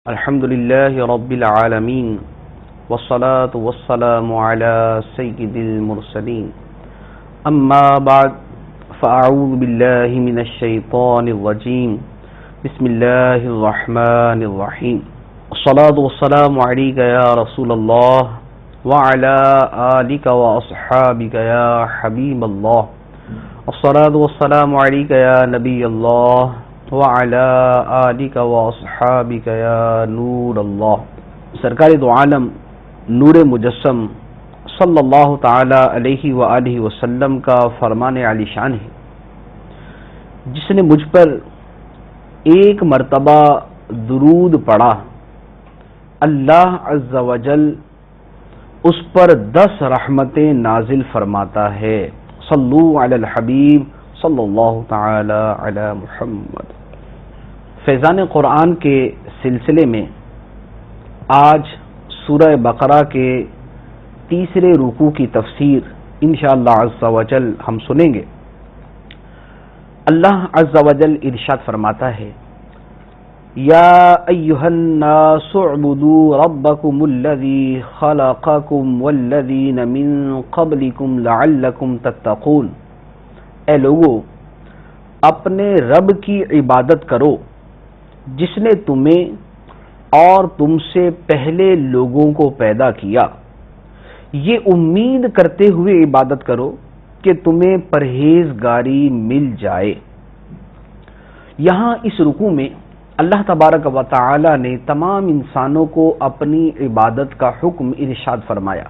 الحمد لله رب العالمين والصلاة والسلام على سيد المرسلين أما بعد فأعوذ بالله من الشيطان الرجيم بسم الله الرحمن الرحيم الصلاة والسلام عليك يا رسول الله وعلى آلك وأصحابك يا حبيب الله الصلاة والسلام عليك يا نبي الله وعلى آلك واصحابك یا نور اللہ۔ سرکار دو عالم نور مجسم صلی اللہ تعالی علیہ وآلہ وسلم کا فرمان عالی شان ہے، جس نے مجھ پر ایک مرتبہ درود پڑھا، اللہ عز و جل اس پر 10 رحمتیں نازل فرماتا ہے۔ صلو علی الحبیب صلی اللہ تعالی علی محمد۔ فیضان قرآن کے سلسلے میں آج سورہ بقرہ کے تیسرے رکوع کی تفسیر انشاءاللہ عز و جل ہم سنیں گے۔ اللہ عز و جل ارشاد فرماتا ہے، یا ایھا الناس اعبدوا ربکم الذی خلقکم والذین من قبلکم لعلکم تتقون۔ اے لوگو، اپنے رب کی عبادت کرو جس نے تمہیں اور تم سے پہلے لوگوں کو پیدا کیا، یہ امید کرتے ہوئے عبادت کرو کہ تمہیں پرہیزگاری مل جائے۔ یہاں اس رکوع میں اللہ تبارک و تعالی نے تمام انسانوں کو اپنی عبادت کا حکم ارشاد فرمایا۔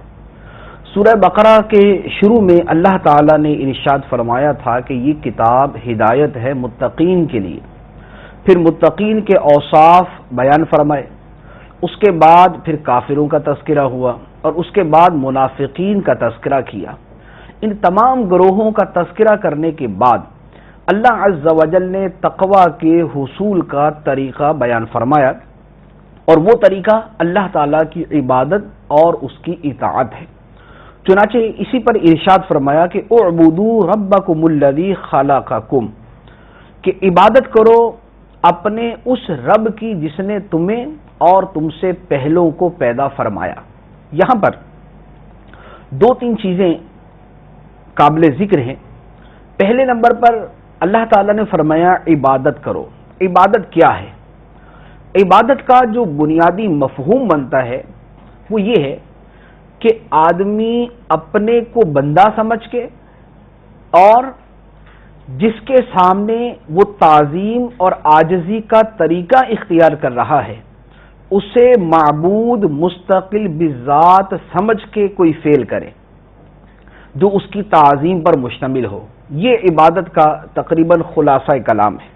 سورہ بقرہ کے شروع میں اللہ تعالی نے ارشاد فرمایا تھا کہ یہ کتاب ہدایت ہے متقین کے لیے، پھر متقین کے اوصاف بیان فرمائے، اس کے بعد پھر کافروں کا تذکرہ ہوا اور اس کے بعد منافقین کا تذکرہ کیا۔ ان تمام گروہوں کا تذکرہ کرنے کے بعد اللہ عز و جل نے تقوی کے حصول کا طریقہ بیان فرمایا، اور وہ طریقہ اللہ تعالی کی عبادت اور اس کی اطاعت ہے۔ چنانچہ اسی پر ارشاد فرمایا کہ اعبدوا ربکم الذی خلقکم، کہ عبادت کرو اپنے اس رب کی جس نے تمہیں اور تم سے پہلوں کو پیدا فرمایا۔ یہاں پر 2-3 چیزیں قابل ذکر ہیں۔ پہلے نمبر پر اللہ تعالیٰ نے فرمایا عبادت کرو۔ عبادت کیا ہے؟ عبادت کا جو بنیادی مفہوم بنتا ہے وہ یہ ہے کہ آدمی اپنے کو بندہ سمجھ کے اور جس کے سامنے وہ تعظیم اور عاجزی کا طریقہ اختیار کر رہا ہے، اسے معبود مستقل بذات سمجھ کے کوئی فعل کرے جو اس کی تعظیم پر مشتمل ہو۔ یہ عبادت کا تقریباً خلاصہ کلام ہے۔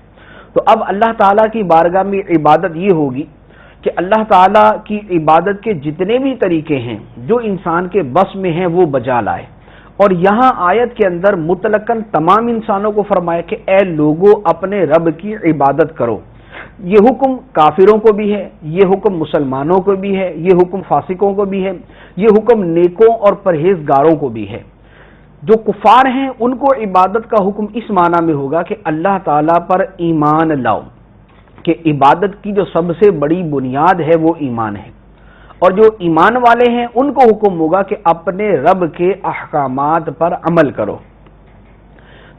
تو اب اللہ تعالیٰ کی بارگاہ میں عبادت یہ ہوگی کہ اللہ تعالیٰ کی عبادت کے جتنے بھی طریقے ہیں جو انسان کے بس میں ہیں وہ بجا لائے۔ اور یہاں آیت کے اندر مطلقاً تمام انسانوں کو فرمایا کہ اے لوگو اپنے رب کی عبادت کرو۔ یہ حکم کافروں کو بھی ہے، یہ حکم مسلمانوں کو بھی ہے، یہ حکم فاسقوں کو بھی ہے، یہ حکم نیکوں اور پرہیزگاروں کو بھی ہے۔ جو کفار ہیں ان کو عبادت کا حکم اس معنی میں ہوگا کہ اللہ تعالیٰ پر ایمان لاؤ، کہ عبادت کی جو سب سے بڑی بنیاد ہے وہ ایمان ہے، اور جو ایمان والے ہیں ان کو حکم ہوگا کہ اپنے رب کے احکامات پر عمل کرو۔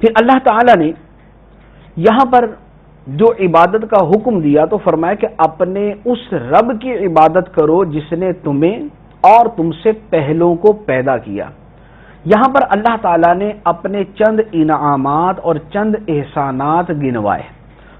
پھر اللہ تعالیٰ نے یہاں پر جو عبادت کا حکم دیا تو فرمایا کہ اپنے اس رب کی عبادت کرو جس نے تمہیں اور تم سے پہلوں کو پیدا کیا۔ یہاں پر اللہ تعالیٰ نے اپنے چند انعامات اور چند احسانات گنوائے۔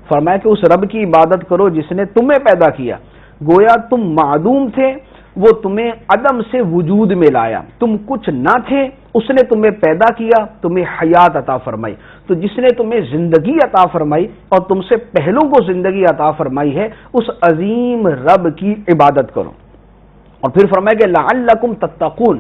فرمایا کہ اس رب کی عبادت کرو جس نے تمہیں پیدا کیا، گویا تم معدوم تھے، وہ تمہیں عدم سے وجود میں لایا، تم کچھ نہ تھے، اس نے تمہیں پیدا کیا، تمہیں حیات عطا فرمائی۔ تو جس نے تمہیں زندگی عطا فرمائی اور تم سے پہلوں کو زندگی عطا فرمائی ہے، اس عظیم رب کی عبادت کرو۔ اور پھر فرمایا کہ لعلکم تتقون۔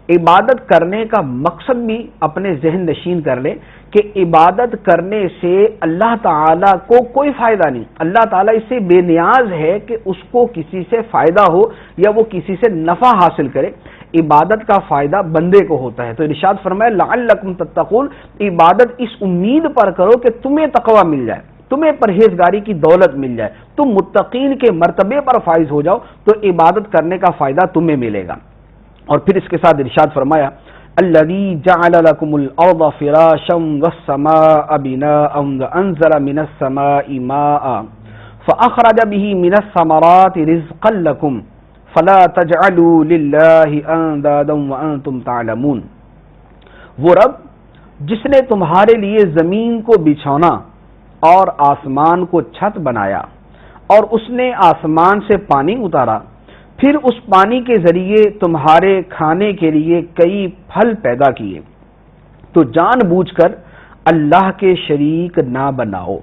عبادت کرنے کا مقصد بھی اپنے ذہن نشین کر لیں کہ عبادت کرنے سے اللہ تعالیٰ کو کوئی فائدہ نہیں، اللہ تعالیٰ اس سے بے نیاز ہے کہ اس کو کسی سے فائدہ ہو یا وہ کسی سے نفع حاصل کرے۔ عبادت کا فائدہ بندے کو ہوتا ہے۔ تو ارشاد فرمایا لعلکم تتقون، عبادت اس امید پر کرو کہ تمہیں تقوی مل جائے۔ تمہیں پرہیزگاری کی دولت مل جائے، تم متقین کے مرتبے پر فائز ہو جاؤ تو عبادت کرنے کا فائدہ تمہیں ملے گا۔ اور پھر اس کے ساتھ ارشاد فرمایا الذی جعل لکم الارض فراشا والسماء بناء وانزل من السماء ماء فاخرج به من الثمرات رزقا لکم فلا تجعلوا للہ اندادا وانتم تعلمون۔ وہ رب جس نے تمہارے لیے زمین کو بچھونا اور آسمان کو چھت بنایا اور اس نے آسمان سے پانی اتارا، پھر اس پانی کے ذریعے تمہارے کھانے کے لیے کئی پھل پیدا کیے، تو جان بوجھ کر اللہ کے شریک نہ بناؤ۔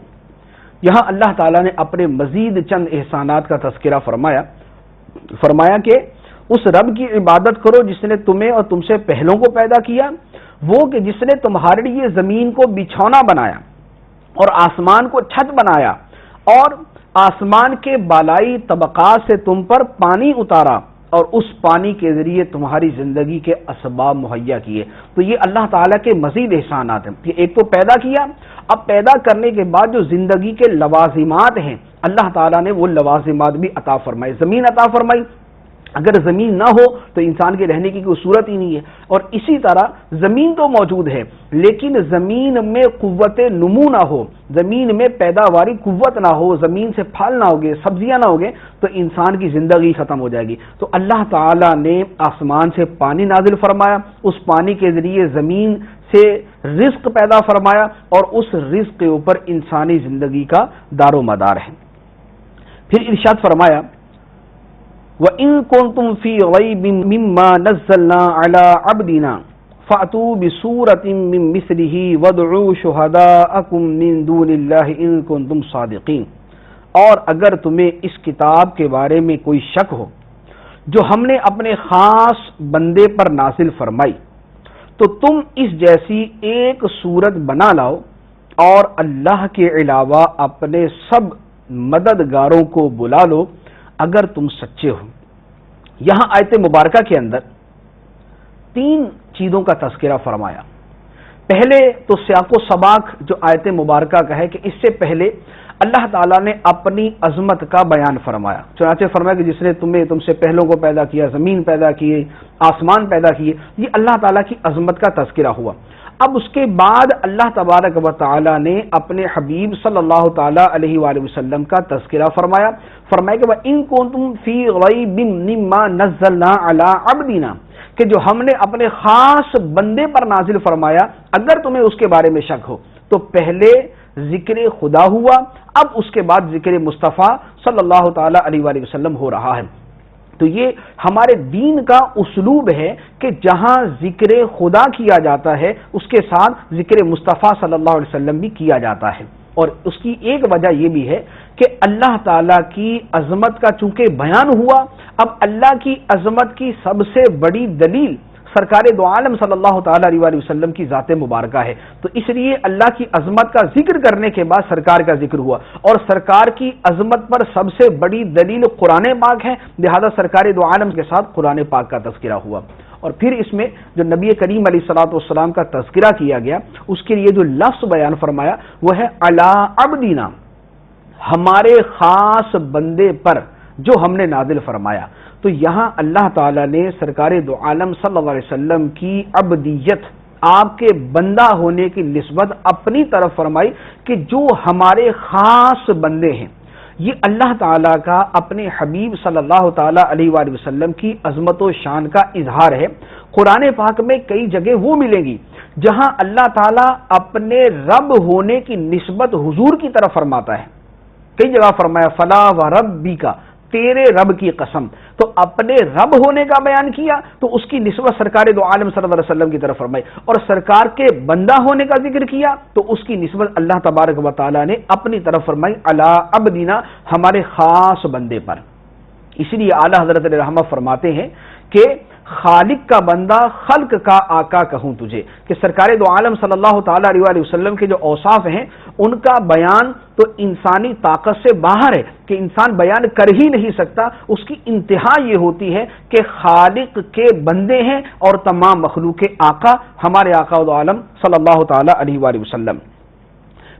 یہاں اللہ تعالیٰ نے اپنے مزید چند احسانات کا تذکرہ فرمایا کہ اس رب کی عبادت کرو جس نے تمہیں اور تم سے پہلوں کو پیدا کیا، وہ کہ جس نے تمہارے لیے زمین کو بچھونا بنایا اور آسمان کو چھت بنایا اور آسمان کے بالائی طبقات سے تم پر پانی اتارا اور اس پانی کے ذریعے تمہاری زندگی کے اسباب مہیا کیے۔ تو یہ اللہ تعالیٰ کے مزید احسانات ہیں کہ ایک تو پیدا کیا، اب پیدا کرنے کے بعد جو زندگی کے لوازمات ہیں اللہ تعالیٰ نے وہ لوازمات بھی عطا فرمائے، زمین عطا فرمائی۔ اگر زمین نہ ہو تو انسان کے رہنے کی کوئی صورت ہی نہیں ہے، اور اسی طرح زمین تو موجود ہے لیکن زمین میں قوت نمو نہ ہو، زمین میں پیداواری قوت نہ ہو، زمین سے پھل نہ ہوگے، سبزیاں نہ ہوگے تو انسان کی زندگی ختم ہو جائے گی۔ تو اللہ تعالیٰ نے آسمان سے پانی نازل فرمایا، اس پانی کے ذریعے زمین سے رزق پیدا فرمایا اور اس رزق کے اوپر انسانی زندگی کا دار و مدار ہے۔ پھر ارشاد فرمایا وَإِن كُنتُمْ فِي رَيْبٍ مِّمَّا نَزَّلْنَا عَلَىٰ عَبْدِنَا فَأْتُوا بِسُورَةٍ مِّن مِّثْلِهِ وَادْعُوا شُهَدَاءَكُم مِّن دُونِ اللَّهِ إِن كُنتُمْ صَادِقِينَ۔ اور اگر تمہیں اس کتاب کے بارے میں کوئی شک ہو جو ہم نے اپنے خاص بندے پر نازل فرمائی، تو تم اس جیسی ایک صورت بنا لاؤ اور اللہ کے علاوہ اپنے سب مددگاروں کو بلا لو اگر تم سچے ہو۔ یہاں آیت مبارکہ کے اندر تین چیزوں کا تذکرہ فرمایا۔ پہلے تو سیاق و سباق جو آیت مبارکہ کا ہے کہ اس سے پہلے اللہ تعالیٰ نے اپنی عظمت کا بیان فرمایا، چنانچہ فرمایا کہ جس نے تم سے پہلوں کو پیدا کیا، زمین پیدا کیے، آسمان پیدا کیے، یہ اللہ تعالیٰ کی عظمت کا تذکرہ ہوا۔ اب اس کے بعد اللہ تبارک و تعالیٰ نے اپنے حبیب صلی اللہ تعالیٰ علیہ وآلہ وسلم کا تذکرہ فرمایا کہ وَإِن كُنتُمْ فِي رَيْبٍ مِّمَّا نَزَّلْنَا عَلَىٰ عَبْدِنَا، کہ جو ہم نے اپنے خاص بندے پر نازل فرمایا، اگر تمہیں اس کے بارے میں شک ہو تو پہلے ذکر خدا ہوا، اب اس کے بعد ذکر مصطفیٰ صلی اللہ تعالیٰ علیہ وآلہ وسلم ہو رہا ہے۔ تو یہ ہمارے دین کا اسلوب ہے کہ جہاں ذکر خدا کیا جاتا ہے اس کے ساتھ ذکر مصطفیٰ صلی اللہ علیہ وسلم بھی کیا جاتا ہے، اور اس کی ایک وجہ یہ بھی ہے کہ اللہ تعالیٰ کی عظمت کا چونکہ بیان ہوا، اب اللہ کی عظمت کی سب سے بڑی دلیل سرکار دو عالم صلی اللہ تعالیٰ علیہ وآلہ وسلم کی ذات مبارکہ ہے، تو اس لیے اللہ کی عظمت کا ذکر کرنے کے بعد سرکار کا ذکر ہوا، اور سرکار کی عظمت پر سب سے بڑی دلیل قرآن پاک ہے، لہذا سرکار دو عالم کے ساتھ قرآن پاک کا تذکرہ ہوا۔ اور پھر اس میں جو نبی کریم علیہ الصلوۃ والسلام کا تذکرہ کیا گیا اس کے لیے جو لفظ بیان فرمایا وہ ہے علی عبدنا، ہمارے خاص بندے پر جو ہم نے نازل فرمایا۔ تو یہاں اللہ تعالیٰ نے سرکار دو عالم صلی اللہ علیہ وسلم کی عبدیت، آپ کے بندہ ہونے کی نسبت اپنی طرف فرمائی کہ جو ہمارے خاص بندے ہیں۔ یہ اللہ تعالیٰ کا اپنے حبیب صلی اللہ تعالیٰ علیہ وآلہ وسلم کی عظمت و شان کا اظہار ہے۔ قرآن پاک میں کئی جگہ وہ ملیں گی جہاں اللہ تعالیٰ اپنے رب ہونے کی نسبت حضور کی طرف فرماتا ہے، کئی جگہ فرمایا فلا و ربی کا، تیرے رب کی قسم، تو اپنے رب ہونے کا بیان کیا تو اس کی نسبت سرکار دو عالم صلی اللہ علیہ وسلم کی طرف فرمائی، اور سرکار کے بندہ ہونے کا ذکر کیا تو اس کی نسبت اللہ تبارک و تعالی نے اپنی طرف فرمائی علی عبدنا، ہمارے خاص بندے پر۔ اسی لیے اعلیٰ حضرت رحمت فرماتے ہیں کہ خالق کا بندہ خلق کا آقا کہوں تجھے، کہ سرکار دو عالم صلی اللہ تعالیٰ علیہ وآلہ وسلم کے جو اوصاف ہیں ان کا بیان تو انسانی طاقت سے باہر ہے کہ انسان بیان کر ہی نہیں سکتا، اس کی انتہا یہ ہوتی ہے کہ خالق کے بندے ہیں اور تمام مخلوق کے آقا ہمارے آقا دو عالم صلی اللہ تعالیٰ علیہ وآلہ وسلم۔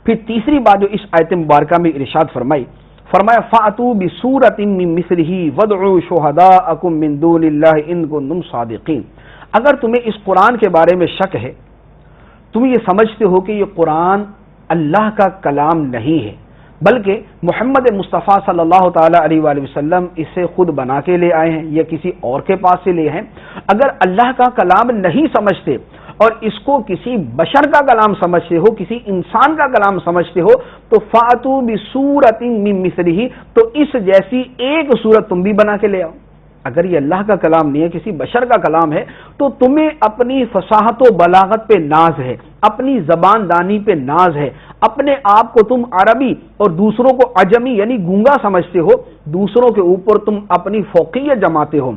پھر تیسری بات جو اس آیت مبارکہ میں ارشاد فرمایا فَأْتُوا بِسُورَةٍ مِّن مِّثْلِهِ وَادْعُوا شُهَدَاءَكُم مِّن دُونِ اللَّهِ إِن كُنتُمْ صَادِقِينَ۔ اگر تمہیں اس قرآن کے بارے میں شک ہے، تم یہ سمجھتے ہو کہ یہ قرآن اللہ کا کلام نہیں ہے بلکہ محمد مصطفیٰ صلی اللہ تعالی علیہ وآلہ وسلم اسے خود بنا کے لے آئے ہیں یا کسی اور کے پاس سے لے ہیں، اگر اللہ کا کلام نہیں سمجھتے اور اس کو کسی بشر کا کلام سمجھتے ہو، کسی انسان کا کلام سمجھتے ہو، تو فَأْتُوا بِسُورَةٍ مِّن مِّثْلِهِ، تو اس جیسی ایک سورت تم بھی بنا کے لے آؤ۔ اگر یہ اللہ کا کلام نہیں ہے، کسی بشر کا کلام ہے، تو تمہیں اپنی فصاحت و بلاغت پہ ناز ہے، اپنی زبان دانی پہ ناز ہے، اپنے آپ کو تم عربی اور دوسروں کو عجمی یعنی گونگا سمجھتے ہو، دوسروں کے اوپر تم اپنی فوقیت جماتے ہو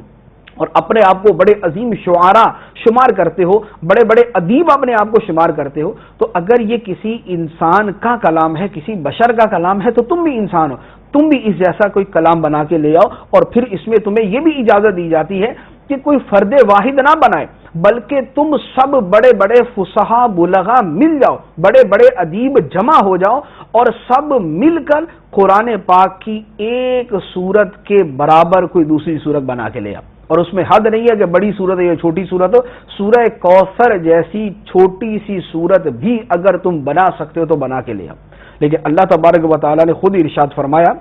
اور اپنے آپ کو بڑے عظیم شعراء شمار کرتے ہو، بڑے بڑے ادیب اپنے آپ کو شمار کرتے ہو، تو اگر یہ کسی انسان کا کلام ہے، کسی بشر کا کلام ہے، تو تم بھی انسان ہو، تم بھی اس جیسا کوئی کلام بنا کے لے آؤ۔ اور پھر اس میں تمہیں یہ بھی اجازت دی جاتی ہے کہ کوئی فرد واحد نہ بنائے، بلکہ تم سب بڑے بڑے فصحاء بلغاء مل جاؤ، بڑے بڑے ادیب جمع ہو جاؤ اور سب مل کر قرآن پاک کی ایک سورت کے برابر کوئی دوسری سورت بنا کے لے آؤ۔ اور اس میں حد نہیں ہے کہ بڑی سورت ہے یا چھوٹی سورت ہو، سورہ کوثر جیسی چھوٹی سی سورت بھی اگر تم بنا سکتے ہو تو بنا کے لے آؤ۔ لیکن اللہ تبارک و تعالیٰ نے خود ارشاد فرمایا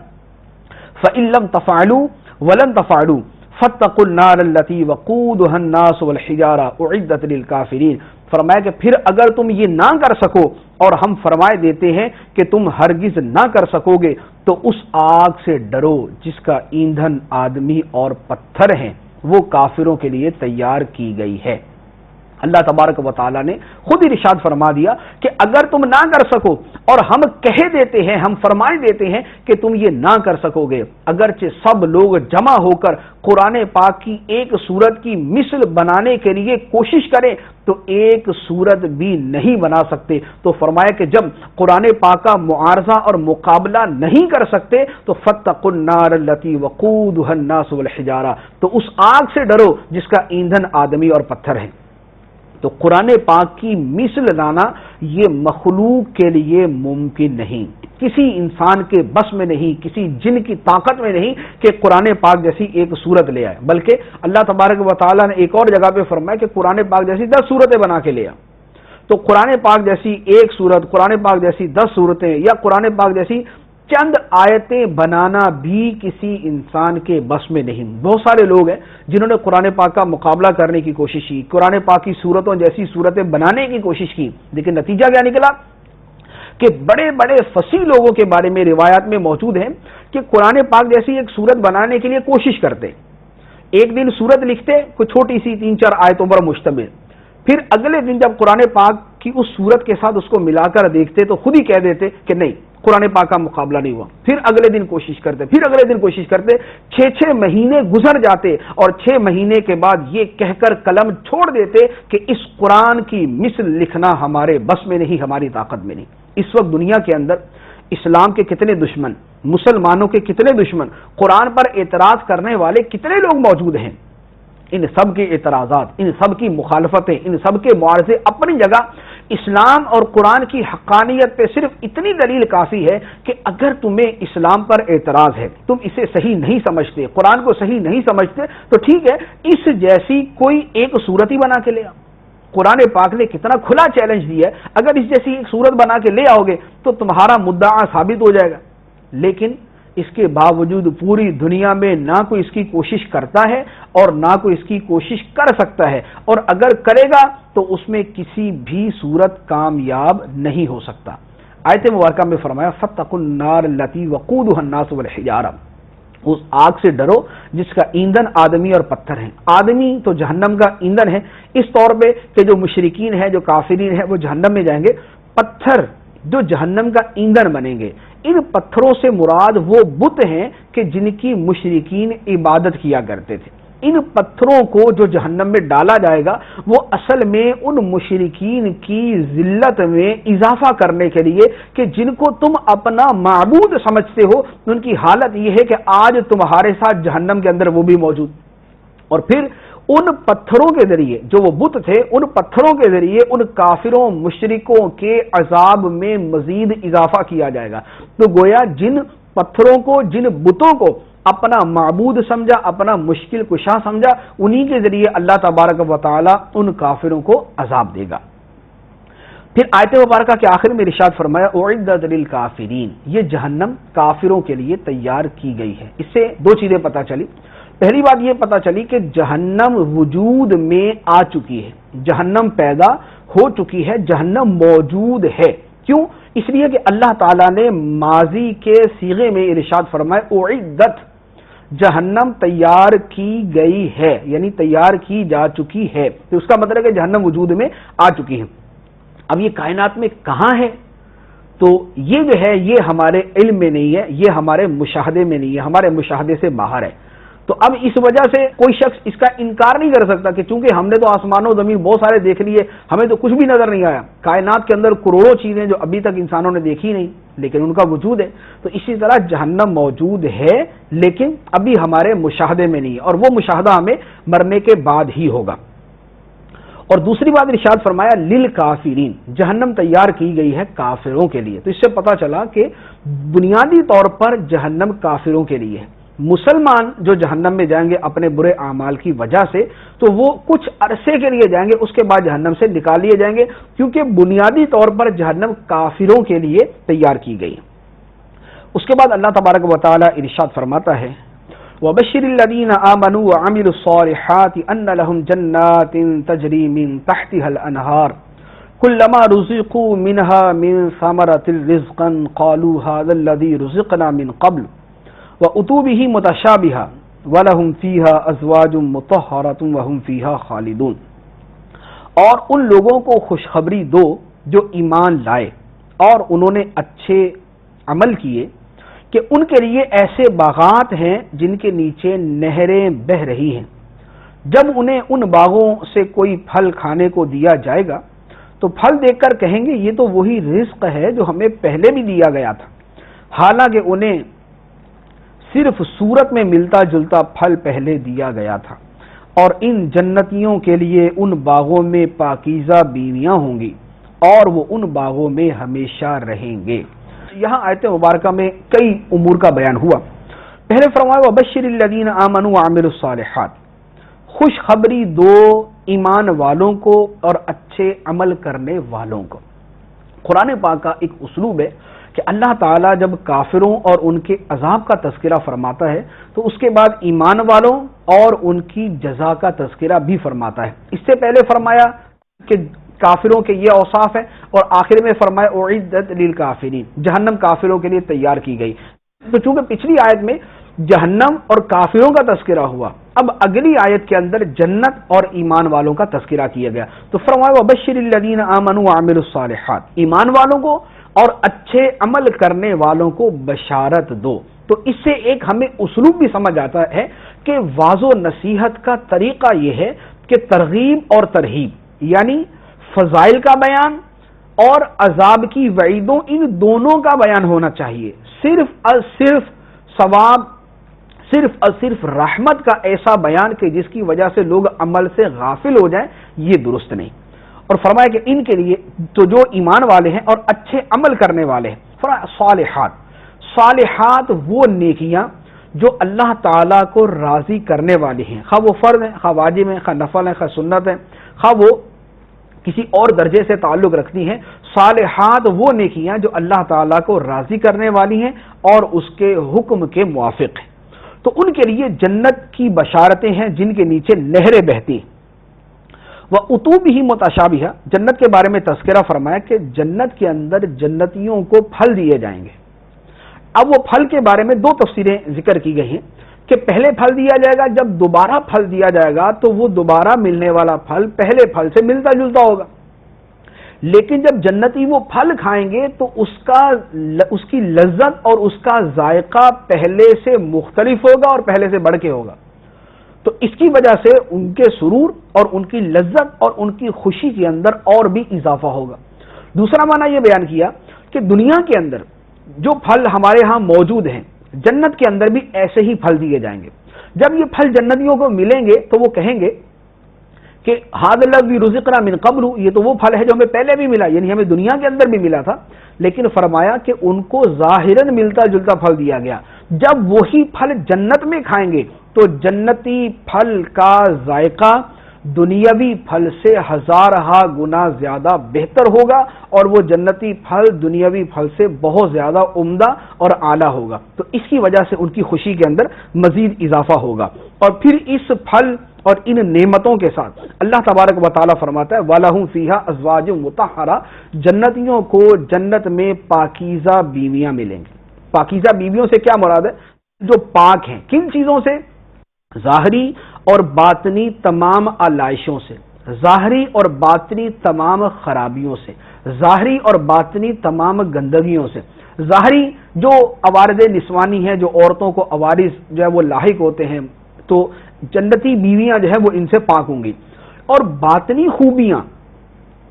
فَإِن لَّمْ تَفْعَلُوا وَلَن تَفْعَلُوا فَاتَّقُوا النَّارَ الَّتِي وَقُودُهَا النَّاسُ وَالْحِجَارَةُ أُعِدَّتْ لِلْكَافِرِينَ۔ فرمایا کہ پھر اگر تم یہ نہ کر سکو اور ہم فرمائے دیتے ہیں کہ تم ہرگز نہ کر سکو گے، تو اس آگ سے ڈرو جس کا ایندھن آدمی اور پتھر ہیں، وہ کافروں کے لیے تیار کی گئی ہے۔ اللہ تبارک و تعالیٰ نے خود ارشاد فرما دیا کہ اگر تم نہ کر سکو اور ہم کہہ دیتے ہیں، ہم فرمائے دیتے ہیں کہ تم یہ نہ کر سکو گے، اگرچہ سب لوگ جمع ہو کر قرآن پاک کی ایک سورت کی مثل بنانے کے لیے کوشش کریں تو ایک سورت بھی نہیں بنا سکتے۔ تو فرمایا کہ جب قرآن پاک کا معارضہ اور مقابلہ نہیں کر سکتے تو فَاتَّقُوا النَّارَ الَّتِي وَقُودُهَا النَّاسُ وَالْحِجَارَةُ، تو اس آگ سے ڈرو جس کا ایندھن آدمی اور پتھر ہے۔ تو قرآن پاک کی مثل لانا یہ مخلوق کے لیے ممکن نہیں، کسی انسان کے بس میں نہیں، کسی جن کی طاقت میں نہیں کہ قرآن پاک جیسی ایک سورت لے آئے، بلکہ اللہ تبارک و تعالیٰ نے ایک اور جگہ پہ فرمایا کہ قرآن پاک جیسی 10 سورتیں بنا کے لے آ۔ تو قرآن پاک جیسی ایک سورت، قرآن پاک جیسی 10 صورتیں یا قرآن پاک جیسی چند آیتیں بنانا بھی کسی انسان کے بس میں نہیں۔ بہت سارے لوگ ہیں جنہوں نے قرآن پاک کا مقابلہ کرنے کی کوشش کی، قرآن پاک کی صورتوں جیسی صورتیں بنانے کی کوشش کی، لیکن نتیجہ کیا نکلا کہ بڑے بڑے فصیح لوگوں کے بارے میں روایات میں موجود ہیں کہ قرآن پاک جیسی ایک صورت بنانے کے لیے کوشش کرتے، ایک دن صورت لکھتے کوئی چھوٹی سی 3-4 آیتوں پر مشتمل، پھر اگلے دن جب قرآن پاک کی اس صورت کے ساتھ اس کو ملا کر دیکھتے تو خود ہی کہہ دیتے کہ نہیں قرآن پاک کا مقابلہ نہیں ہوا، پھر اگلے دن کوشش کرتے، پھر اگلے دن کوشش کرتے، 6 مہینے گزر جاتے اور 6 مہینے کے بعد یہ کہہ کر قلم چھوڑ دیتے کہ اس قرآن کی مثل لکھنا ہمارے بس میں نہیں، ہماری طاقت میں نہیں۔ اس وقت دنیا کے اندر اسلام کے کتنے دشمن، مسلمانوں کے کتنے دشمن، قرآن پر اعتراض کرنے والے کتنے لوگ موجود ہیں، ان سب کے اعتراضات، ان سب کی مخالفتیں، ان سب کے معارضے اپنی جگہ اسلام اور قرآن کی حقانیت پہ صرف اتنی دلیل کافی ہے کہ اگر تمہیں اسلام پر اعتراض ہے، تم اسے صحیح نہیں سمجھتے، قرآن کو صحیح نہیں سمجھتے، تو ٹھیک ہے اس جیسی کوئی ایک صورت ہی بنا کے لے آؤ۔ قرآن پاک نے کتنا کھلا چیلنج دیا ہے، اگر اس جیسی ایک صورت بنا کے لے آؤ گے تو تمہارا مدعا ثابت ہو جائے گا، لیکن اس کے باوجود پوری دنیا میں نہ کوئی اس کی کوشش کرتا ہے اور نہ کوئی اس کی کوشش کر سکتا ہے، اور اگر کرے گا تو اس میں کسی بھی صورت کامیاب نہیں ہو سکتا۔ آیت مبارکہ میں فرمایا فَاتَّقُوا النَّارَ الَّتِي وَقُودُهَا النَّاسُ وَالْحِجَارَةُ، اس آگ سے ڈرو جس کا ایندھن آدمی اور پتھر ہیں۔ آدمی تو جہنم کا ایندھن ہے اس طور پہ کہ جو مشرکین ہیں، جو کافرین ہیں، وہ جہنم میں جائیں گے، پتھر جو جہنم کا ایندھن بنیں گے۔ ان پتھروں سے مراد وہ بت ہیں کہ جن کی مشرکین عبادت کیا کرتے تھے۔ ان پتھروں کو جو جہنم میں ڈالا جائے گا وہ اصل میں ان مشرکین کی ذلت میں اضافہ کرنے کے لیے کہ جن کو تم اپنا معبود سمجھتے ہو، ان کی حالت یہ ہے کہ آج تمہارے ساتھ جہنم کے اندر وہ بھی موجود، اور پھر ان پتھروں کے ذریعے، جو وہ بت تھے، ان پتھروں کے ذریعے ان کافروں مشرکوں کے عذاب میں مزید اضافہ کیا جائے گا۔ تو گویا جن پتھروں کو، جن بتوں کو اپنا معبود سمجھا، اپنا مشکل کشا سمجھا، انہی کے ذریعے اللہ تبارک و تعالی ان کافروں کو عذاب دے گا۔ پھر آیت مبارکہ کے آخر میں ارشاد فرمایا اعدت للکافرین، یہ جہنم کافروں کے لیے تیار کی گئی ہے۔ اس سے دو چیزیں پتہ چلی۔ پہلی بات یہ پتہ چلی کہ جہنم وجود میں آ چکی ہے، جہنم پیدا ہو چکی ہے، جہنم موجود ہے۔ کیوں؟ اس لیے کہ اللہ تعالیٰ نے ماضی کے صیغے میں ارشاد فرمایا اعدت، جہنم تیار کی گئی ہے، یعنی تیار کی جا چکی ہے۔ تو اس کا مطلب ہے کہ جہنم وجود میں آ چکی ہے۔ اب یہ کائنات میں کہاں ہے؟ تو یہ جو ہے یہ ہمارے علم میں نہیں ہے، یہ ہمارے مشاہدے میں نہیں ہے، ہمارے مشاہدے سے باہر ہے۔ تو اب اس وجہ سے کوئی شخص اس کا انکار نہیں کر سکتا کہ چونکہ ہم نے تو آسمان و زمین بہت سارے دیکھ لیے، ہمیں تو کچھ بھی نظر نہیں آیا۔ کائنات کے اندر کروڑوں چیزیں جو ابھی تک انسانوں نے دیکھی نہیں، لیکن ان کا وجود ہے۔ تو اسی طرح جہنم موجود ہے، لیکن ابھی ہمارے مشاہدے میں نہیں ہے، اور وہ مشاہدہ ہمیں مرنے کے بعد ہی ہوگا۔ اور دوسری بات ارشاد فرمایا للکافرین، جہنم تیار کی گئی ہے کافروں کے لیے۔ تو اس سے پتہ چلا کہ بنیادی طور پر جہنم کافروں کے لیے ہے۔ مسلمان جو جہنم میں جائیں گے اپنے برے اعمال کی وجہ سے، تو وہ کچھ عرصے کے لیے جائیں گے، اس کے بعد جہنم سے نکال لیے جائیں گے، کیونکہ بنیادی طور پر جہنم کافروں کے لیے تیار کی گئی۔ اس کے بعد اللہ تبارک و تعالی ارشاد فرماتا ہے وَبَشِّرِ الَّذِينَ آمَنُوا وَعَمِلُوا الصَّالِحَاتِ أَنَّ لَهُمْ جَنَّاتٍ تَجْرِي مِن تَحْتِهَا الْأَنْهَارُ كُلَّمَا رُزِقُوا مِنْهَا مِن ثَمَرَةٍ رِزْقًا قَالُوا هَذَا الَّذِي رُزِقْنَا مِن قَبْلُ وَأُتُوا بِهِ مُتَشَابِهًا وَلَهُمْ فِيهَا أَزْوَاجٌ مُطَهَّرَةٌ وَهُمْ فِيهَا خَالِدُونَ۔ اور ان لوگوں کو خوشخبری دو جو ایمان لائے اور انہوں نے اچھے عمل کیے کہ ان کے لیے ایسے باغات ہیں جن کے نیچے نہریں بہہ رہی ہیں۔ جب انہیں ان باغوں سے کوئی پھل کھانے کو دیا جائے گا تو پھل دیکھ کر کہیں گے یہ تو وہی رزق ہے جو ہمیں پہلے بھی دیا گیا تھا، حالانکہ انہیں صرف صورت میں ملتا جلتا پھل پہلے دیا گیا تھا۔ اور ان جنتیوں کے لیے ان باغوں میں پاکیزہ بیویاں ہوں گی اور وہ ان باغوں میں ہمیشہ رہیں گے۔ یہاں آیت مبارکہ میں کئی امور کا بیان ہوا۔ پہلے فرمایا وَبَشِّرِ الَّذِينَ آمَنُوا وَعَمِلُوا الصَّالِحَاتِ، خوشخبری دو ایمان والوں کو اور اچھے عمل کرنے والوں کو۔ قرآن پاک کا ایک اسلوب ہے کہ اللہ تعالیٰ جب کافروں اور ان کے عذاب کا تذکرہ فرماتا ہے تو اس کے بعد ایمان والوں اور ان کی جزا کا تذکرہ بھی فرماتا ہے۔ اس سے پہلے فرمایا کہ کافروں کے یہ اوصاف ہیں، اور آخر میں فرمایا اعدت للکافرین، جہنم کافروں کے لیے تیار کی گئی۔ تو چونکہ پچھلی آیت میں جہنم اور کافروں کا تذکرہ ہوا، اب اگلی آیت کے اندر جنت اور ایمان والوں کا تذکرہ کیا گیا۔ تو فرمایا وبشر الذین آمنوا وعملوا الصالحات، ایمان والوں کو اور اچھے عمل کرنے والوں کو بشارت دو۔ تو اس سے ایک ہمیں اسلوب بھی سمجھ آتا ہے کہ واضح و نصیحت کا طریقہ یہ ہے کہ ترغیب اور ترہیب، یعنی فضائل کا بیان اور عذاب کی وعیدوں، ان دونوں کا بیان ہونا چاہیے۔ صرف ثواب، صرف رحمت کا ایسا بیان کہ جس کی وجہ سے لوگ عمل سے غافل ہو جائیں، یہ درست نہیں۔ اور فرمایا کہ ان کے لیے تو جو ایمان والے ہیں اور اچھے عمل کرنے والے ہیں، فرمایا صالحات، صالحات وہ نیکیاں جو اللہ تعالیٰ کو راضی کرنے والی ہیں، خواہ وہ فرض ہیں، خواہ واجب ہیں، خواہ نفل ہیں، خواہ سنت ہیں، خواہ وہ کسی اور درجے سے تعلق رکھتی ہیں۔ صالحات وہ نیکیاں جو اللہ تعالیٰ کو راضی کرنے والی ہیں اور اس کے حکم کے موافق ہیں، تو ان کے لیے جنت کی بشارتیں ہیں جن کے نیچے نہریں بہتی ہیں۔ وَأُتُوا بِهِ مُتَشَابِهًا، جنت کے بارے میں تذکرہ فرمایا کہ جنت کے اندر جنتیوں کو پھل دیے جائیں گے۔ اب وہ پھل کے بارے میں دو تفسیریں ذکر کی گئی ہیں کہ پہلے پھل دیا جائے گا، جب دوبارہ پھل دیا جائے گا تو وہ دوبارہ ملنے والا پھل پہلے پھل سے ملتا جلتا ہوگا، لیکن جب جنتی وہ پھل کھائیں گے تو اس کی لذت اور اس کا ذائقہ پہلے سے مختلف ہوگا اور پہلے سے بڑھ کے ہوگا۔ تو اس کی وجہ سے ان کے سرور اور ان کی لذت اور ان کی خوشی کے اندر اور بھی اضافہ ہوگا۔ دوسرا معنی یہ بیان کیا کہ دنیا کے اندر جو پھل ہمارے ہاں موجود ہیں، جنت کے اندر بھی ایسے ہی پھل دیے جائیں گے۔ جب یہ پھل جنتیوں کو ملیں گے تو وہ کہیں گے کہ ھذا الذی رزقنا من قبل، یہ تو وہ پھل ہے جو ہمیں پہلے بھی ملا، یعنی ہمیں دنیا کے اندر بھی ملا تھا، لیکن فرمایا کہ ان کو ظاہراً ملتا جلتا پھل دیا گیا۔ جب وہی پھل جنت میں کھائیں گے تو جنتی پھل کا ذائقہ دنیاوی پھل سے ہزارہا گنا زیادہ بہتر ہوگا، اور وہ جنتی پھل دنیاوی پھل سے بہت زیادہ عمدہ اور اعلیٰ ہوگا، تو اس کی وجہ سے ان کی خوشی کے اندر مزید اضافہ ہوگا۔ اور پھر اس پھل اور ان نعمتوں کے ساتھ اللہ تبارک و تعالیٰ فرماتا ہے وَلَهُمْ فِيهَا أَزْوَاجٌ مُطَهَّرَةٌ، جنتیوں کو جنت میں پاکیزہ بیویاں ملیں گی۔ پاکیزہ بیویوں سے کیا مراد ہے؟ جو پاک ہیں، کن چیزوں سے؟ ظاہری اور باطنی تمام علائشوں سے، ظاہری اور باطنی تمام خرابیوں سے، ظاہری اور باطنی تمام گندگیوں سے۔ ظاہری جو عوارض نسوانی ہیں، جو عورتوں کو عوارض جو ہے وہ لاحق ہوتے ہیں، تو جنتی بیویاں جو ہے وہ ان سے پاک ہوں گی۔ اور باطنی خوبیاں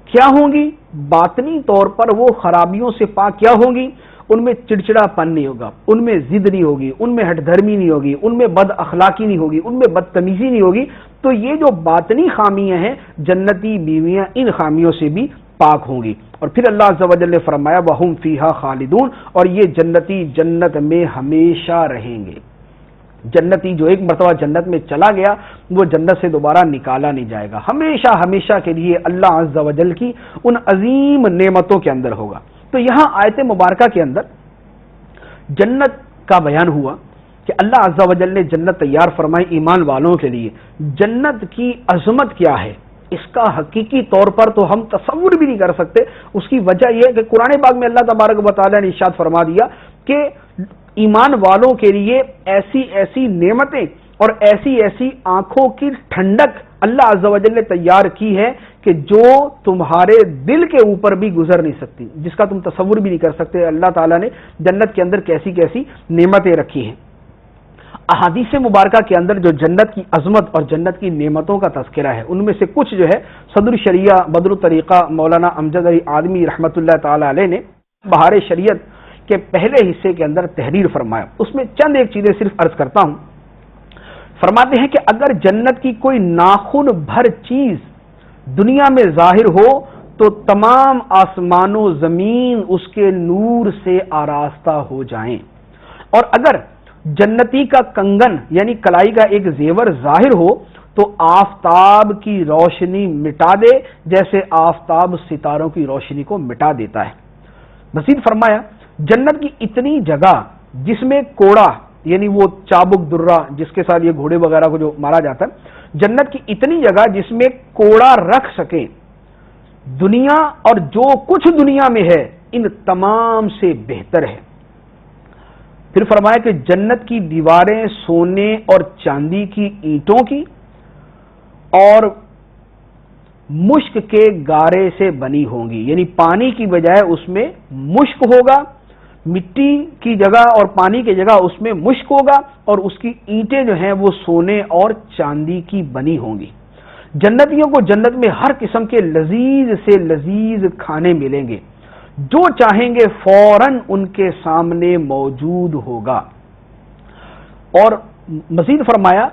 کیا ہوں گی؟ باطنی طور پر وہ خرابیوں سے پاک کیا ہوں گی؟ ان میں چڑچڑا پن نہیں ہوگا، ان میں ضد نہیں ہوگی، ان میں ہٹ دھرمی نہیں ہوگی، ان میں بد اخلاقی نہیں ہوگی، ان میں بدتمیزی نہیں ہوگی۔ تو یہ جو باطنی خامیاں ہیں، جنتی بیویاں ان خامیوں سے بھی پاک ہوں گی۔ اور پھر اللہ عز و جل نے فرمایا وَهُمْ فِيهَا خَالِدُونَ، اور یہ جنتی جنت میں ہمیشہ رہیں گے۔ جنتی جو ایک مرتبہ جنت میں چلا گیا وہ جنت سے دوبارہ نکالا نہیں جائے گا، ہمیشہ ہمیشہ کے لیے اللہ عز و جل کی ان عظیم نعمتوں کے اندر ہوگا۔ تو یہاں آیت مبارکہ کے اندر جنت کا بیان ہوا کہ اللہ عز و جل نے جنت تیار فرمائی ایمان والوں کے لیے۔ جنت کی عظمت کیا ہے اس کا حقیقی طور پر تو ہم تصور بھی نہیں کر سکتے۔ اس کی وجہ یہ ہے کہ قرآن پاک میں اللہ تبارک و تعالیٰ نے ارشاد فرما دیا کہ ایمان والوں کے لیے ایسی ایسی نعمتیں اور ایسی ایسی آنکھوں کی ٹھنڈک اللہ عز و جل نے تیار کی ہے کہ جو تمہارے دل کے اوپر بھی گزر نہیں سکتی، جس کا تم تصور بھی نہیں کر سکتے۔ اللہ تعالیٰ نے جنت کے اندر کیسی کیسی نعمتیں رکھی ہیں۔ احادیث مبارکہ کے اندر جو جنت کی عظمت اور جنت کی نعمتوں کا تذکرہ ہے، ان میں سے کچھ جو ہے صدر شریعہ بدر الطریقہ مولانا امجد علی آدمی رحمۃ اللہ تعالی علیہ نے بہار شریعت کے پہلے حصے کے اندر تحریر فرمایا۔ اس میں چند ایک چیزیں صرف عرض کرتا ہوں۔ فرماتے ہیں کہ اگر جنت کی کوئی ناخن بھر چیز دنیا میں ظاہر ہو تو تمام آسمان و زمین اس کے نور سے آراستہ ہو جائیں، اور اگر جنتی کا کنگن یعنی کلائی کا ایک زیور ظاہر ہو تو آفتاب کی روشنی مٹا دے جیسے آفتاب ستاروں کی روشنی کو مٹا دیتا ہے۔ مزید فرمایا جنت کی اتنی جگہ جس میں کوڑا یعنی وہ چابک درہ جس کے ساتھ یہ گھوڑے وغیرہ کو جو مارا جاتا ہے، جنت کی اتنی جگہ جس میں کوڑا رکھ سکے، دنیا اور جو کچھ دنیا میں ہے ان تمام سے بہتر ہے۔ پھر فرمایا کہ جنت کی دیواریں سونے اور چاندی کی اینٹوں کی اور مشک کے گارے سے بنی ہوں گی، یعنی پانی کی بجائے اس میں مشک ہوگا، مٹی کی جگہ اور پانی کی جگہ اس میں مشک ہوگا، اور اس کی اینٹیں جو ہیں وہ سونے اور چاندی کی بنی ہوں گی۔ جنتیوں کو جنت میں ہر قسم کے لذیذ سے لذیذ کھانے ملیں گے، جو چاہیں گے فوراً ان کے سامنے موجود ہوگا۔ اور مزید فرمایا